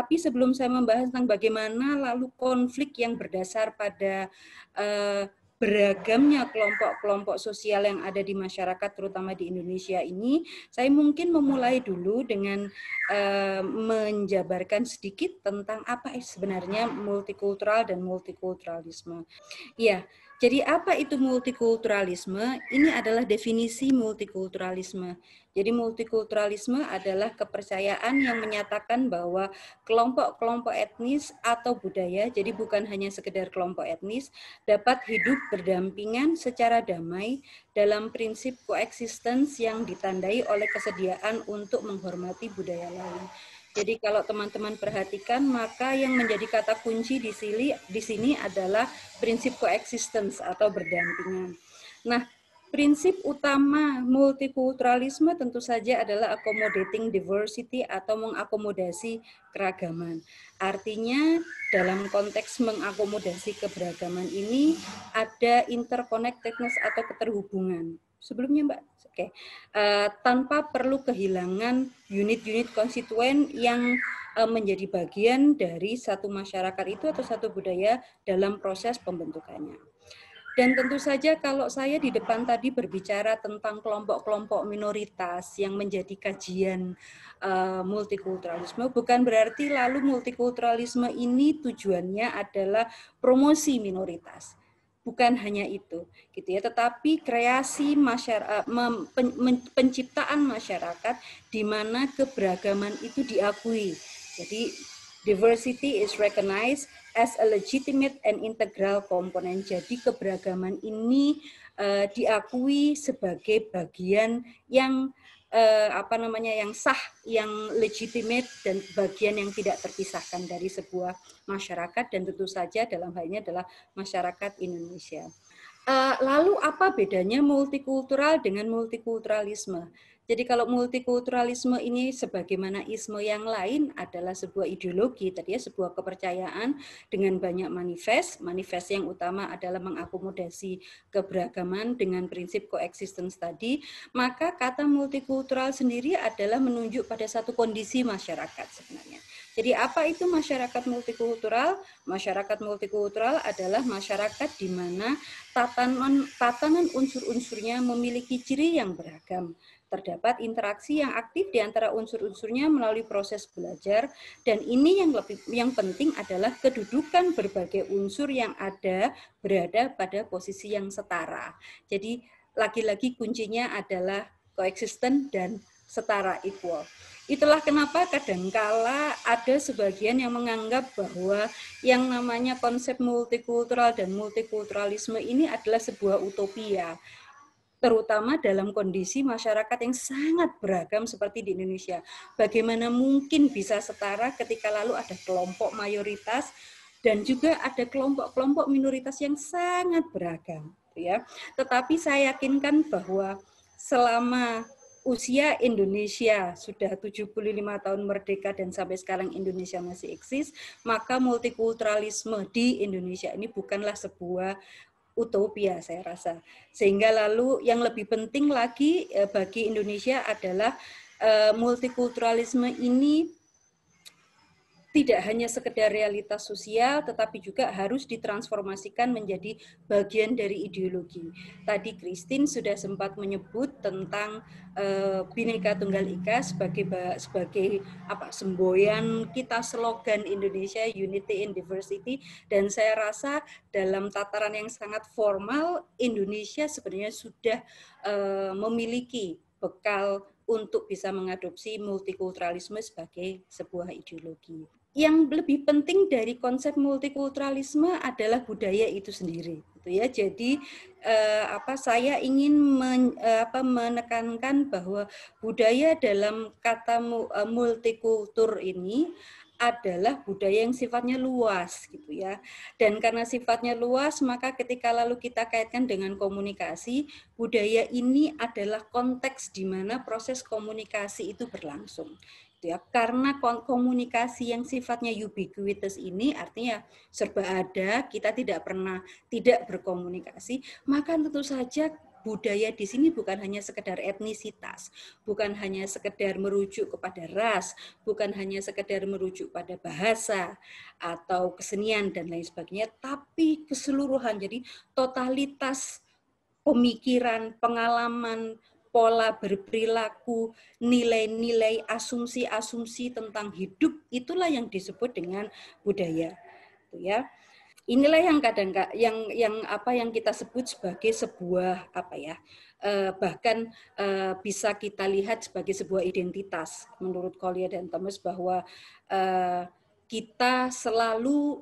Tetapi sebelum saya membahas tentang bagaimana lalu konflik yang berdasar pada beragamnya kelompok-kelompok sosial yang ada di masyarakat, terutama di Indonesia ini, saya mungkin memulai dulu dengan menjabarkan sedikit tentang apa sebenarnya multikultural dan multikulturalisme. Ya, jadi apa itu multikulturalisme? Ini adalah definisi multikulturalisme. Jadi multikulturalisme adalah kepercayaan yang menyatakan bahwa kelompok-kelompok etnis atau budaya, jadi bukan hanya sekedar kelompok etnis, dapat hidup berdampingan secara damai dalam prinsip coexistence yang ditandai oleh kesediaan untuk menghormati budaya lain. Jadi kalau teman-teman perhatikan, maka yang menjadi kata kunci di sini adalah prinsip coexistence atau berdampingan. Nah, prinsip utama multikulturalisme tentu saja adalah accommodating diversity atau mengakomodasi keragaman. Artinya dalam konteks mengakomodasi keberagaman ini ada interconnectedness atau keterhubungan. Sebelumnya Mbak, oke. Tanpa perlu kehilangan unit-unit konstituen yang menjadi bagian dari satu masyarakat itu atau satu budaya dalam proses pembentukannya. Dan tentu saja kalau saya di depan tadi berbicara tentang kelompok-kelompok minoritas yang menjadi kajian multikulturalisme, bukan berarti lalu multikulturalisme ini tujuannya adalah promosi minoritas. Bukan hanya itu, gitu ya. Tetapi kreasi masyarakat, penciptaan masyarakat di mana keberagaman itu diakui. Jadi diversity is recognized as a legitimate and integral component. Jadi keberagaman ini diakui sebagai bagian yang yang sah, yang legitimate dan bagian yang tidak terpisahkan dari sebuah masyarakat dan tentu saja dalam hal ini adalah masyarakat Indonesia. Lalu apa bedanya multikultural dengan multikulturalisme? Jadi kalau multikulturalisme ini sebagaimana isme yang lain adalah sebuah ideologi, tadi ya sebuah kepercayaan dengan banyak manifest. Manifest yang utama adalah mengakomodasi keberagaman dengan prinsip coexistence tadi. Maka kata multikultural sendiri adalah menunjuk pada satu kondisi masyarakat sebenarnya. Jadi apa itu masyarakat multikultural? Masyarakat multikultural adalah masyarakat di mana tatanan unsur-unsurnya memiliki ciri yang beragam. Terdapat interaksi yang aktif di antara unsur-unsurnya melalui proses belajar, dan ini yang penting adalah kedudukan berbagai unsur yang ada berada pada posisi yang setara. Jadi lagi-lagi kuncinya adalah coexistent dan setara, equal. Itulah kenapa kadangkala ada sebagian yang menganggap bahwa yang namanya konsep multikultural dan multikulturalisme ini adalah sebuah utopia, terutama dalam kondisi masyarakat yang sangat beragam seperti di Indonesia. Bagaimana mungkin bisa setara ketika lalu ada kelompok mayoritas dan juga ada kelompok-kelompok minoritas yang sangat beragam, ya. Tetapi saya yakinkan bahwa selama usia Indonesia sudah 75 tahun merdeka dan sampai sekarang Indonesia masih eksis, maka multikulturalisme di Indonesia ini bukanlah sebuah utopia, saya rasa. Sehingga lalu yang lebih penting lagi bagi Indonesia adalah multikulturalisme ini tidak hanya sekedar realitas sosial, tetapi juga harus ditransformasikan menjadi bagian dari ideologi. Tadi Christine sudah sempat menyebut tentang Bhinneka Tunggal Ika sebagai semboyan kita, slogan Indonesia Unity in Diversity, dan saya rasa dalam tataran yang sangat formal Indonesia sebenarnya sudah memiliki bekal untuk bisa mengadopsi multikulturalisme sebagai sebuah ideologi. Yang lebih penting dari konsep multikulturalisme adalah budaya itu sendiri, gitu ya. Jadi saya ingin menekankan bahwa budaya dalam kata multikultur ini adalah budaya yang sifatnya luas, gitu ya. Dan karena sifatnya luas, maka ketika lalu kita kaitkan dengan komunikasi, budaya ini adalah konteks di mana proses komunikasi itu berlangsung. Ya, karena komunikasi yang sifatnya ubiquitous ini artinya serba ada, kita tidak pernah tidak berkomunikasi, maka tentu saja budaya di sini bukan hanya sekedar etnisitas, bukan hanya sekedar merujuk kepada ras, bukan hanya sekedar merujuk pada bahasa atau kesenian dan lain sebagainya, tapi keseluruhan. Jadi totalitas pemikiran, pengalaman, pola berperilaku, nilai-nilai, asumsi-asumsi tentang hidup, itulah yang disebut dengan budaya. Ya, inilah yang kadang yang kita sebut sebagai sebuah bahkan bisa kita lihat sebagai sebuah identitas menurut Collier dan Thomas, bahwa kita selalu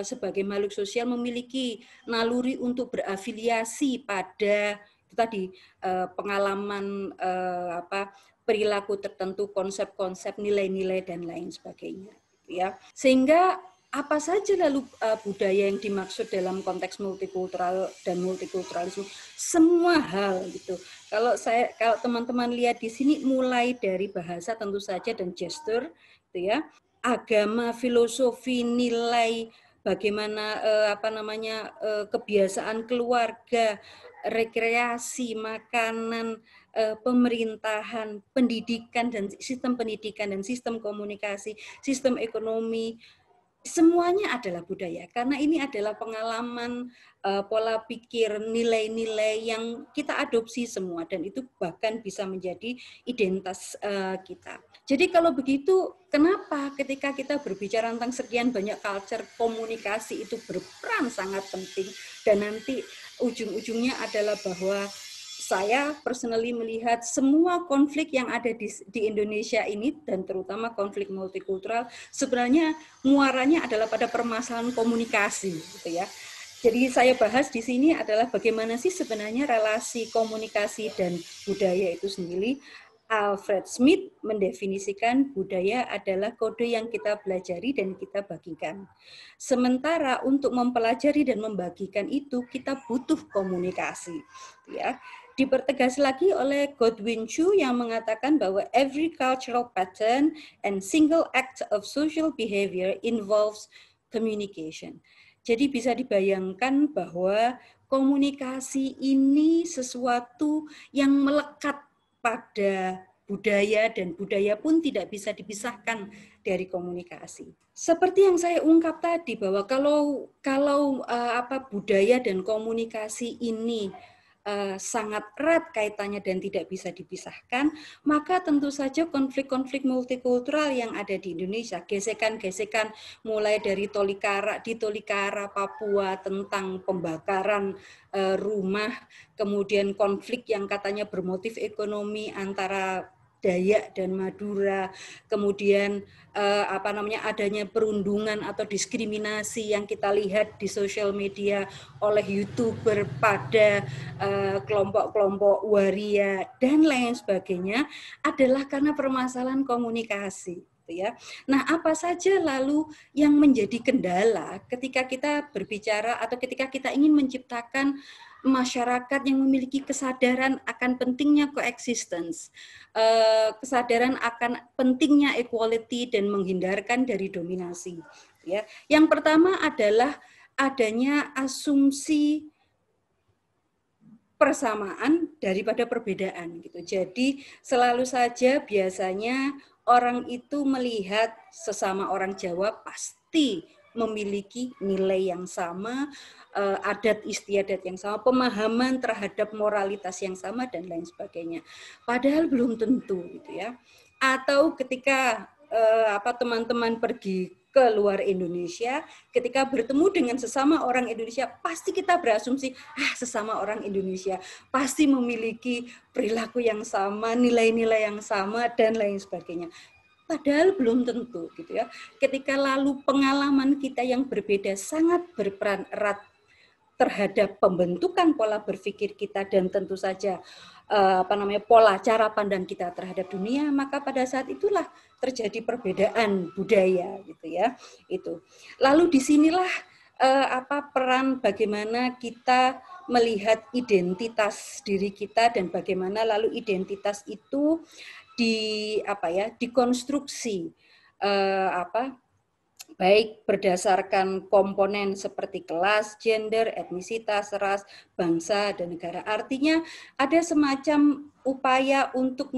sebagai makhluk sosial memiliki naluri untuk berafiliasi pada itu tadi, pengalaman perilaku tertentu, konsep-konsep, nilai-nilai dan lain sebagainya, ya. Sehingga apa saja lalu budaya yang dimaksud dalam konteks multikultural dan multikulturalisme? Semua hal gitu. Kalau teman-teman lihat di sini, mulai dari bahasa tentu saja dan gestur, gitu ya, agama, filosofi, nilai, bagaimana kebiasaan keluarga, rekreasi, makanan, pemerintahan, pendidikan dan sistem komunikasi, sistem ekonomi, semuanya adalah budaya, karena ini adalah pengalaman, pola pikir, nilai-nilai yang kita adopsi semua, dan itu bahkan bisa menjadi identitas kita. Jadi kalau begitu, kenapa ketika kita berbicara tentang sekian banyak culture, komunikasi itu berperan sangat penting, dan nanti ujung-ujungnya adalah bahwa saya personally melihat semua konflik yang ada di Indonesia ini, dan terutama konflik multikultural, sebenarnya muaranya adalah pada permasalahan komunikasi, gitu ya. Jadi saya bahas di sini adalah bagaimana sih sebenarnya relasi komunikasi dan budaya itu sendiri. Alfred Smith mendefinisikan budaya adalah kode yang kita pelajari dan kita bagikan. Sementara untuk mempelajari dan membagikan itu kita butuh komunikasi, ya. Dipertegas lagi oleh Godwin Chu yang mengatakan bahwa every cultural pattern and single act of social behavior involves communication. Jadi bisa dibayangkan bahwa komunikasi ini sesuatu yang melekat pada budaya, dan budaya pun tidak bisa dipisahkan dari komunikasi. Seperti yang saya ungkap tadi, bahwa kalau budaya dan komunikasi ini sangat erat kaitannya dan tidak bisa dipisahkan, maka tentu saja konflik-konflik multikultural yang ada di Indonesia, gesekan-gesekan mulai dari di Tolikara, Papua, tentang pembakaran rumah, kemudian konflik yang katanya bermotif ekonomi antara Dayak dan Madura, kemudian adanya perundungan atau diskriminasi yang kita lihat di sosial media oleh YouTuber pada kelompok-kelompok waria dan lain sebagainya, adalah karena permasalahan komunikasi. Ya. Nah, apa saja lalu yang menjadi kendala ketika kita berbicara atau ketika kita ingin menciptakan masyarakat yang memiliki kesadaran akan pentingnya coexistence, kesadaran akan pentingnya equality dan menghindarkan dari dominasi. Ya, yang pertama adalah adanya asumsi persamaan daripada perbedaan gitu. Jadi selalu saja biasanya orang itu melihat sesama orang Jawa pasti memiliki nilai yang sama, adat istiadat yang sama, pemahaman terhadap moralitas yang sama dan lain sebagainya. Padahal belum tentu gitu ya. Atau ketika teman-teman pergi ke luar Indonesia, ketika bertemu dengan sesama orang Indonesia, pasti kita berasumsi, sesama orang Indonesia pasti memiliki perilaku yang sama, nilai-nilai yang sama, dan lain sebagainya. Padahal belum tentu, gitu ya. Ketika lalu pengalaman kita yang berbeda sangat berperan erat terhadap pembentukan pola berpikir kita dan tentu saja pola cara pandang kita terhadap dunia, maka pada saat itulah terjadi perbedaan budaya, gitu ya. Itu. Lalu disinilah peran bagaimana kita melihat identitas diri kita dan bagaimana lalu identitas itu dikonstruksi baik berdasarkan komponen seperti kelas, gender, etnisitas, ras, bangsa, dan negara. Artinya ada semacam upaya untuk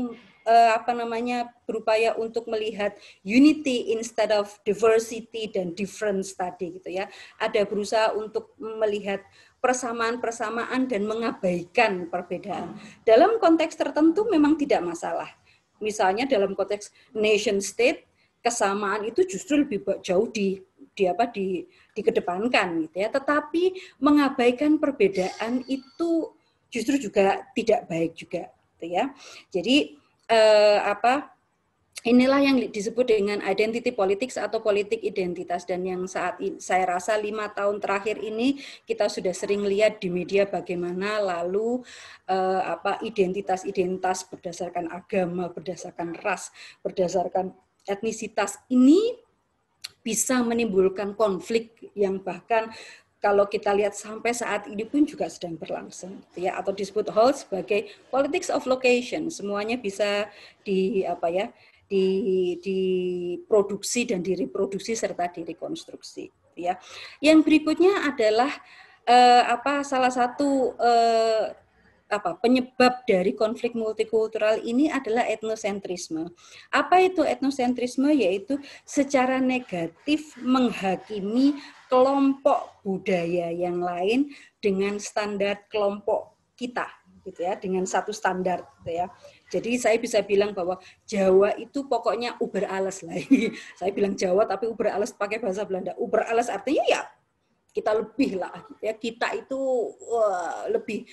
berupaya untuk melihat unity instead of diversity dan difference tadi gitu ya. Ada berusaha untuk melihat persamaan-persamaan dan mengabaikan perbedaan. Dalam konteks tertentu memang tidak masalah. Misalnya dalam konteks nation state, kesamaan itu justru lebih jauh dikedepankan gitu ya. Tetapi mengabaikan perbedaan itu justru juga tidak baik juga gitu ya. Jadi inilah yang disebut dengan identity politics atau politik identitas, dan yang saat ini saya rasa 5 tahun terakhir ini kita sudah sering lihat di media bagaimana lalu identitas-identitas berdasarkan agama, berdasarkan ras, berdasarkan etnisitas ini bisa menimbulkan konflik yang bahkan kalau kita lihat sampai saat ini pun juga sedang berlangsung, ya, atau disebut hal sebagai politics of location. Semuanya bisa diproduksi dan direproduksi serta direkonstruksi, ya. Yang berikutnya adalah salah satu penyebab dari konflik multikultural ini adalah etnosentrisme. Apa itu etnosentrisme? Yaitu secara negatif menghakimi kelompok budaya yang lain dengan standar kelompok kita, gitu ya, dengan satu standar, gitu ya. Jadi saya bisa bilang bahwa Jawa itu pokoknya uber ales lah. Saya bilang Jawa tapi uber ales pakai bahasa Belanda. Uber ales artinya ya kita lebih lah, gitu ya. Kita itu lebih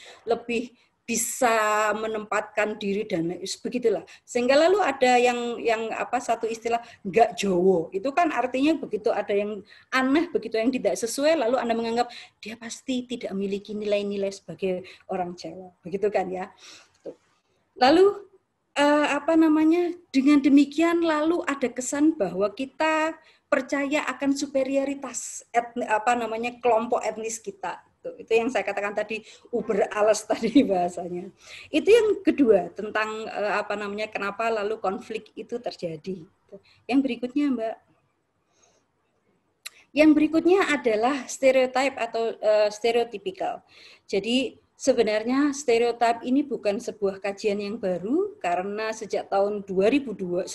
bisa menempatkan diri dan begitulah. Sehingga lalu ada yang satu istilah nggak Jowo. Itu kan artinya begitu ada yang aneh, begitu yang tidak sesuai, lalu Anda menganggap dia pasti tidak memiliki nilai-nilai sebagai orang Jawa. Begitu kan ya. Lalu dengan demikian lalu ada kesan bahwa kita percaya akan superioritas kelompok etnis kita. Itu yang saya katakan tadi, uber ales tadi bahasanya. Itu yang kedua tentang kenapa lalu konflik itu terjadi. Yang berikutnya, Mbak. Yang berikutnya adalah stereotip atau stereotypical. Jadi sebenarnya stereotip ini bukan sebuah kajian yang baru, karena sejak tahun 1922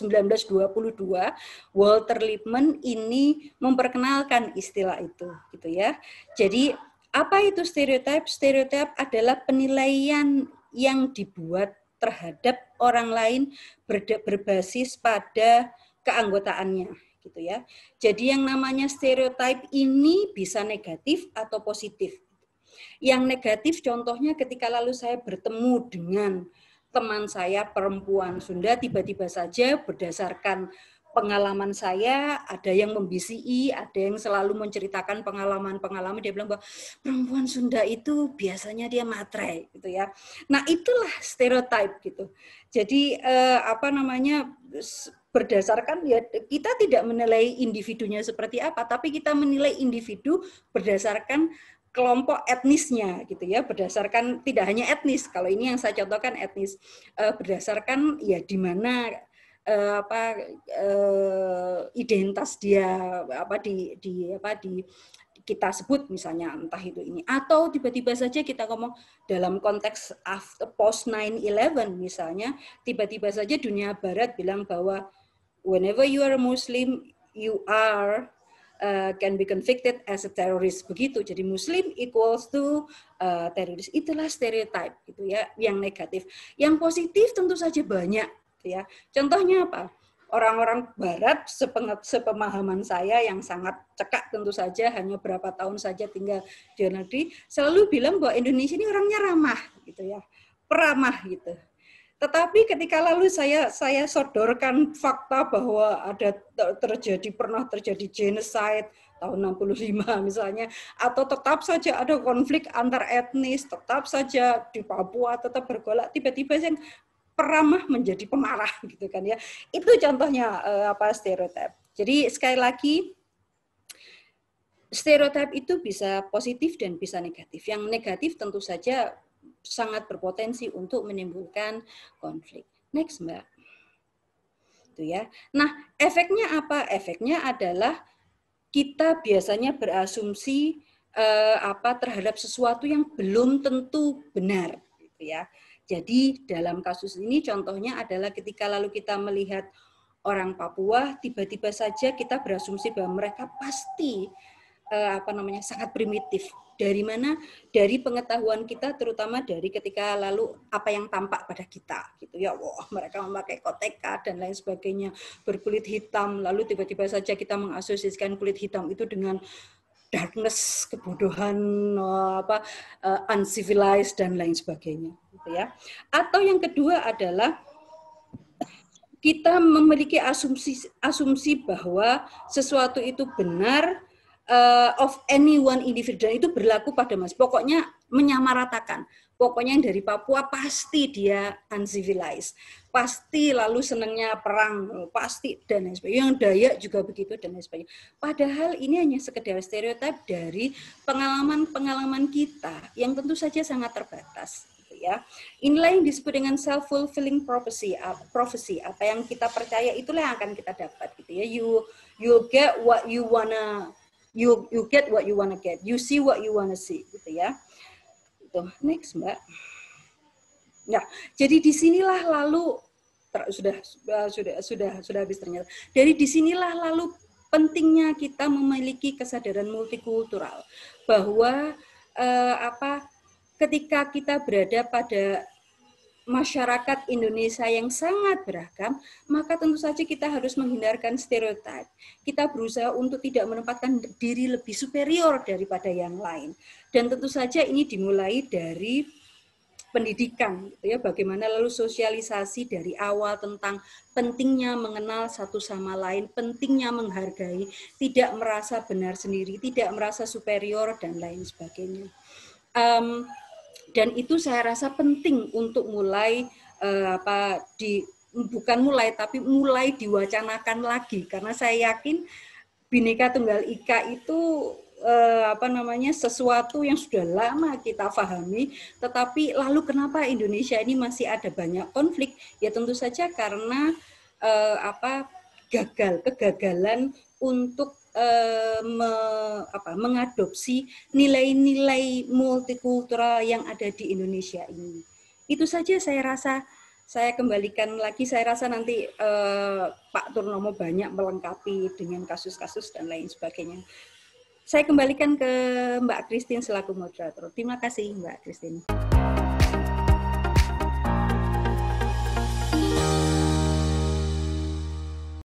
Walter Lippmann ini memperkenalkan istilah itu, gitu ya. Jadi apa itu stereotip? Stereotip adalah penilaian yang dibuat terhadap orang lain berbasis pada keanggotaannya, gitu ya. Jadi yang namanya stereotip ini bisa negatif atau positif. Yang negatif contohnya ketika lalu saya bertemu dengan teman saya perempuan Sunda, tiba-tiba saja berdasarkan pengalaman saya, ada yang membisiki, ada yang selalu menceritakan pengalaman-pengalaman, dia bilang bahwa perempuan Sunda itu biasanya dia matre, gitu ya. Nah, itulah stereotip gitu. Jadi berdasarkan ya kita tidak menilai individunya seperti apa, tapi kita menilai individu berdasarkan kelompok etnisnya, gitu ya, berdasarkan tidak hanya etnis. Kalau ini yang saya contohkan etnis, berdasarkan ya di mana identitas dia kita sebut misalnya entah itu ini, atau tiba-tiba saja kita ngomong dalam konteks after post 9/11 misalnya, tiba-tiba saja dunia barat bilang bahwa whenever you are a Muslim you are can be convicted as a terrorist, begitu. Jadi Muslim equals to teroris. Itulah stereotype gitu ya, yang negatif. Yang positif tentu saja banyak, ya. Contohnya apa? Orang-orang Barat sepemahaman saya yang sangat cekak tentu saja, hanya berapa tahun saja tinggal di negeri, selalu bilang bahwa Indonesia ini orangnya ramah, gitu ya, peramah gitu. Tetapi ketika lalu saya sodorkan fakta bahwa pernah terjadi genocide tahun 65 misalnya, atau tetap saja ada konflik antar etnis, tetap saja di Papua tetap bergolak, tiba-tiba yang peramah menjadi pemarah, gitu kan ya. Itu contohnya stereotip. Jadi sekali lagi, stereotip itu bisa positif dan bisa negatif. Yang negatif tentu saja sangat berpotensi untuk menimbulkan konflik. Next, Mbak. Itu ya. Nah, efeknya apa? Efeknya adalah kita biasanya berasumsi terhadap sesuatu yang belum tentu benar, gitu ya. Jadi dalam kasus ini contohnya adalah ketika lalu kita melihat orang Papua, tiba-tiba saja kita berasumsi bahwa mereka pasti sangat primitif. Dari mana? Dari pengetahuan kita, terutama dari ketika lalu apa yang tampak pada kita, gitu ya. Wah, mereka memakai koteka dan lain sebagainya, berkulit hitam. Lalu tiba-tiba saja kita mengasosiasikan kulit hitam itu dengan darkness, kebodohan, uncivilized dan lain sebagainya, gitu ya. Atau yang kedua adalah kita memiliki asumsi bahwa sesuatu itu benar of any one individual, itu berlaku pada Mas. Pokoknya menyamaratakan. Pokoknya yang dari Papua pasti dia uncivilized, pasti lalu senangnya perang, pasti dan lain sebagainya. Yang Dayak juga begitu dan lain sebagainya. Padahal ini hanya sekedar stereotip dari pengalaman-pengalaman kita yang tentu saja sangat terbatas. Ya, inilah yang disebut dengan self-fulfilling prophecy. Apa yang kita percaya itulah yang akan kita dapat, gitu ya. You get what you wanna. You get what you wanna get. You see what you wanna see, gitu ya. Itu next, Mbak. Nah, jadi disinilah lalu sudah habis ternyata. Dari disinilah lalu pentingnya kita memiliki kesadaran multikultural bahwa ketika kita berada pada masyarakat Indonesia yang sangat beragam, maka tentu saja kita harus menghindarkan stereotip. Kita berusaha untuk tidak menempatkan diri lebih superior daripada yang lain. Dan tentu saja ini dimulai dari pendidikan, gitu ya. Bagaimana lalu sosialisasi dari awal tentang pentingnya mengenal satu sama lain, pentingnya menghargai, tidak merasa benar sendiri, tidak merasa superior dan lain sebagainya. Dan itu saya rasa penting untuk mulai bukan mulai tapi mulai diwacanakan lagi, karena saya yakin Bhinneka Tunggal Ika itu sesuatu yang sudah lama kita pahami, tetapi lalu kenapa Indonesia ini masih ada banyak konflik? Ya tentu saja karena kegagalan untuk mengadopsi nilai-nilai multikultural yang ada di Indonesia ini. Itu saja saya rasa. Saya kembalikan lagi, saya rasa nanti Pak Purnomo banyak melengkapi dengan kasus-kasus dan lain sebagainya. Saya kembalikan ke Mbak Christine selaku moderator. Terima kasih Mbak Christine.